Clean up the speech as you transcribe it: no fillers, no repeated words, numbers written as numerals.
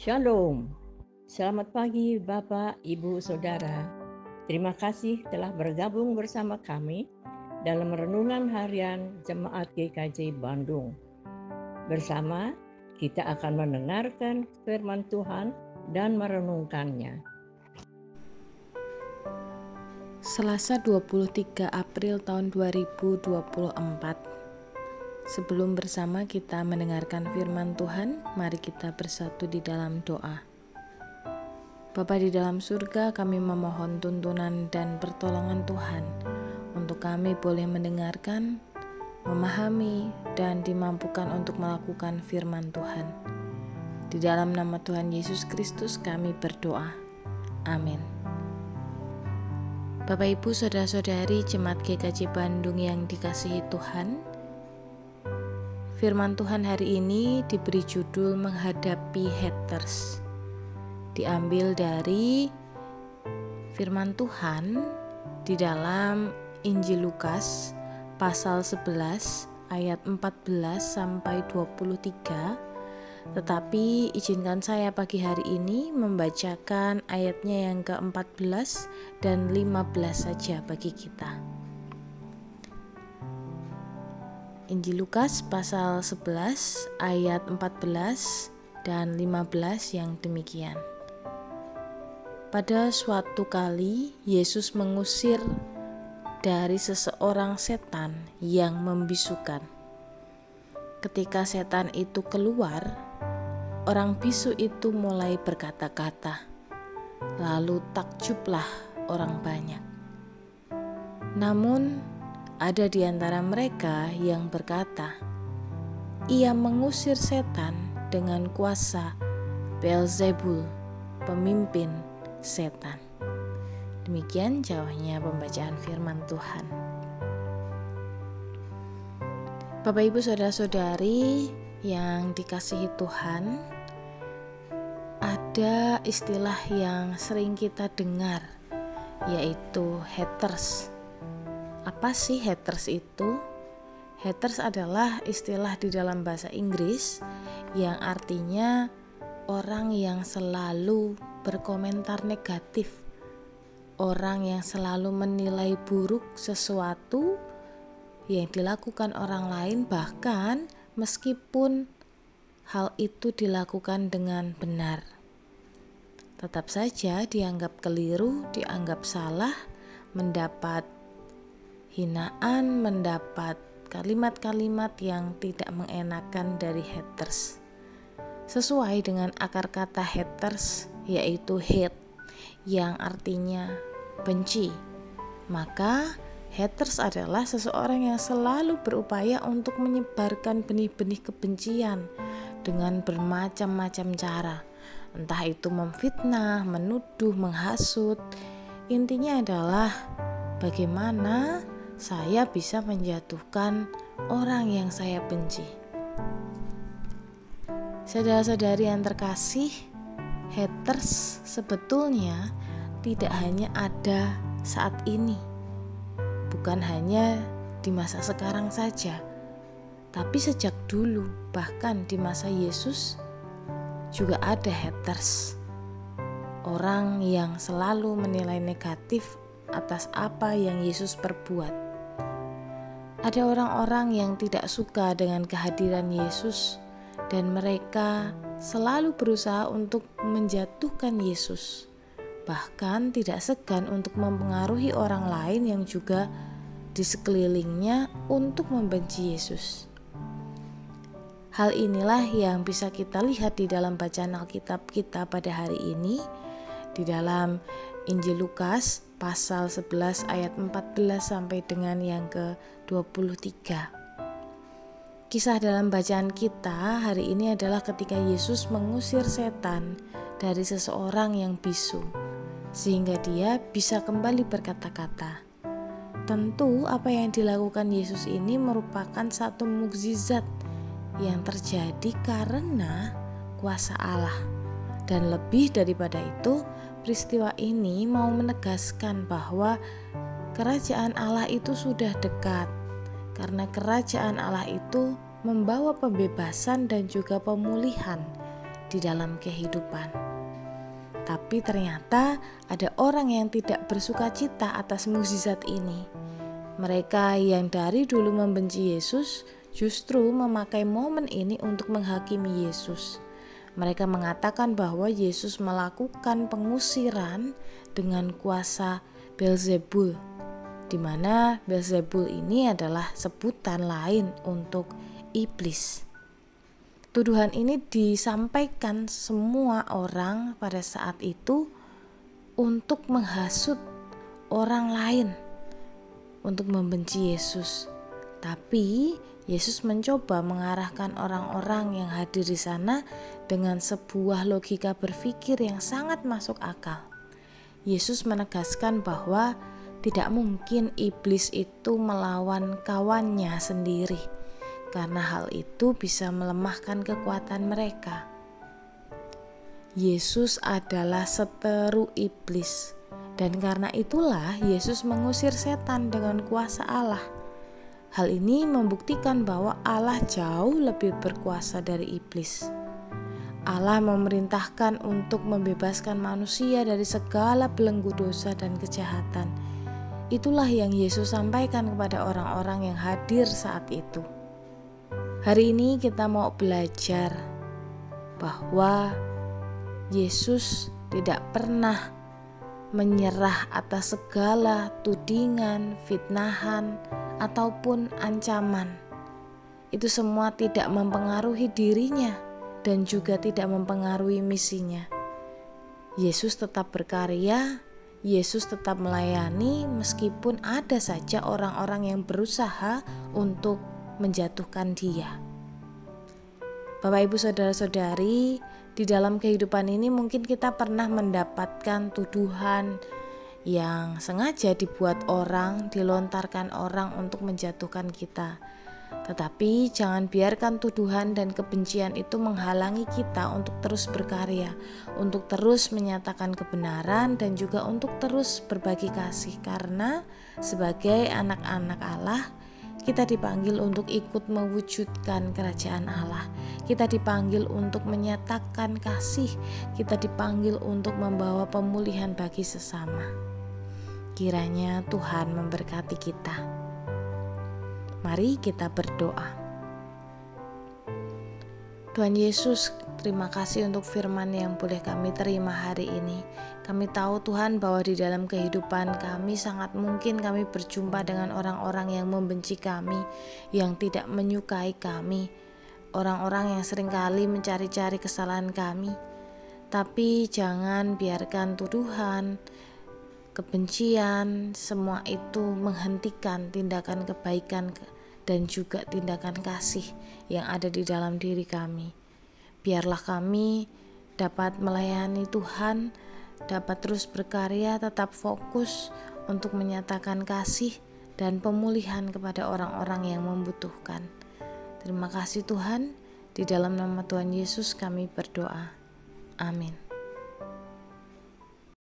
Shalom. Selamat pagi Bapak, Ibu, Saudara. Terima kasih telah bergabung bersama kami dalam renungan harian Jemaat GKJ Bandung. Bersama kita akan mendengarkan firman Tuhan dan merenungkannya. Selasa 23 April tahun 2024. Sebelum bersama kita mendengarkan firman Tuhan, mari kita bersatu di dalam doa. Bapa di dalam surga, kami memohon tuntunan dan pertolongan Tuhan untuk kami boleh mendengarkan, memahami, dan dimampukan untuk melakukan firman Tuhan. Di dalam nama Tuhan Yesus Kristus kami berdoa. Amin. Bapak Ibu Saudara-saudari Jemaat GKJ Bandung yang dikasihi Tuhan, firman Tuhan hari ini diberi judul menghadapi haters. Diambil dari firman Tuhan di dalam Injil Lukas pasal 11 ayat 14 sampai 23. Tetapi izinkan saya pagi hari ini membacakan ayatnya yang ke-14 dan 15 saja bagi kita. Injil Lukas pasal 11 ayat 14 dan 15 yang demikian. Pada suatu kali Yesus mengusir dari seseorang setan yang membisukan. Ketika setan itu keluar, orang bisu itu mulai berkata-kata, lalu takjublah orang banyak. Namun ada di antara mereka yang berkata, ia mengusir setan dengan kuasa Beelzebul, pemimpin setan. Demikian jauhnya pembacaan firman Tuhan. Bapak Ibu Saudara-saudari yang dikasihi Tuhan, ada istilah yang sering kita dengar, yaitu haters. Apa sih haters itu? Haters adalah istilah di dalam bahasa Inggris yang artinya orang yang selalu berkomentar negatif, orang yang selalu menilai buruk sesuatu yang dilakukan orang lain, bahkan meskipun hal itu dilakukan dengan benar. Tetap saja dianggap keliru, dianggap salah, mendapat hinaan, mendapat kalimat-kalimat yang tidak mengenakan dari haters. Sesuai dengan akar kata haters, yaitu hate, yang artinya benci. Maka haters adalah seseorang yang selalu berupaya untuk menyebarkan benih-benih kebencian dengan bermacam-macam cara. Entah itu memfitnah, menuduh, menghasut. Intinya adalah bagaimana saya bisa menjatuhkan orang yang saya benci. Saudara-saudari yang terkasih, haters sebetulnya tidak hanya ada saat ini, bukan hanya di masa sekarang saja, tapi sejak dulu, bahkan di masa Yesus juga ada haters. Orang yang selalu menilai negatif atas apa yang Yesus perbuat. Ada orang-orang yang tidak suka dengan kehadiran Yesus dan mereka selalu berusaha untuk menjatuhkan Yesus. Bahkan tidak segan untuk mempengaruhi orang lain yang juga di sekelilingnya untuk membenci Yesus. Hal inilah yang bisa kita lihat di dalam bacaan Alkitab kita pada hari ini, di dalam Injil Lukas pasal 11 ayat 14 sampai dengan yang ke-23. Kisah dalam bacaan kita hari ini adalah ketika Yesus mengusir setan dari seseorang yang bisu, sehingga dia bisa kembali berkata-kata. Tentu apa yang dilakukan Yesus ini merupakan satu mukjizat yang terjadi karena kuasa Allah. Dan lebih daripada itu, peristiwa ini mau menegaskan bahwa kerajaan Allah itu sudah dekat. Karena kerajaan Allah itu membawa pembebasan dan juga pemulihan di dalam kehidupan. Tapi ternyata ada orang yang tidak bersuka cita atas mukjizat ini. Mereka yang dari dulu membenci Yesus justru memakai momen ini untuk menghakimi Yesus. Mereka mengatakan bahwa Yesus melakukan pengusiran dengan kuasa Beelzebul, di mana Beelzebul ini adalah sebutan lain untuk iblis. Tuduhan ini disampaikan semua orang pada saat itu untuk menghasut orang lain untuk membenci Yesus. Tapi Yesus mencoba mengarahkan orang-orang yang hadir di sana dengan sebuah logika berpikir yang sangat masuk akal. Yesus menegaskan bahwa tidak mungkin iblis itu melawan kawannya sendiri, karena hal itu bisa melemahkan kekuatan mereka. Yesus adalah seteru iblis, dan karena itulah Yesus mengusir setan dengan kuasa Allah. Hal ini membuktikan bahwa Allah jauh lebih berkuasa dari iblis. Allah memerintahkan untuk membebaskan manusia dari segala belenggu dosa dan kejahatan. Itulah yang Yesus sampaikan kepada orang-orang yang hadir saat itu. Hari ini kita mau belajar bahwa Yesus tidak pernah menyerah atas segala tudingan, fitnahan, ataupun ancaman. Itu semua tidak mempengaruhi dirinya dan juga tidak mempengaruhi misinya. Yesus tetap berkarya, Yesus tetap melayani meskipun ada saja orang-orang yang berusaha untuk menjatuhkan Dia. Bapak, Ibu, saudara-saudari, di dalam kehidupan ini mungkin kita pernah mendapatkan tuduhan yang sengaja dibuat orang, dilontarkan orang untuk menjatuhkan kita. Tetapi jangan biarkan tuduhan dan kebencian itu menghalangi kita untuk terus berkarya, untuk terus menyatakan kebenaran dan juga untuk terus berbagi kasih. Karena sebagai anak-anak Allah, kita dipanggil untuk ikut mewujudkan kerajaan Allah. Kita dipanggil untuk menyatakan kasih. Kita dipanggil untuk membawa pemulihan bagi sesama. Kiranya Tuhan memberkati kita. Mari kita berdoa. Tuhan Yesus, terima kasih untuk firman yang boleh kami terima hari ini. Kami tahu Tuhan bahwa di dalam kehidupan kami sangat mungkin kami berjumpa dengan orang-orang yang membenci kami, yang tidak menyukai kami, orang-orang yang seringkali mencari-cari kesalahan kami. Tapi jangan biarkan tuduhan, kebencian, semua itu menghentikan tindakan kebaikan dan juga tindakan kasih yang ada di dalam diri kami. Biarlah kami dapat melayani Tuhan, dapat terus berkarya, tetap fokus untuk menyatakan kasih dan pemulihan kepada orang-orang yang membutuhkan. Terima kasih Tuhan, di dalam nama Tuhan Yesus kami berdoa. Amin.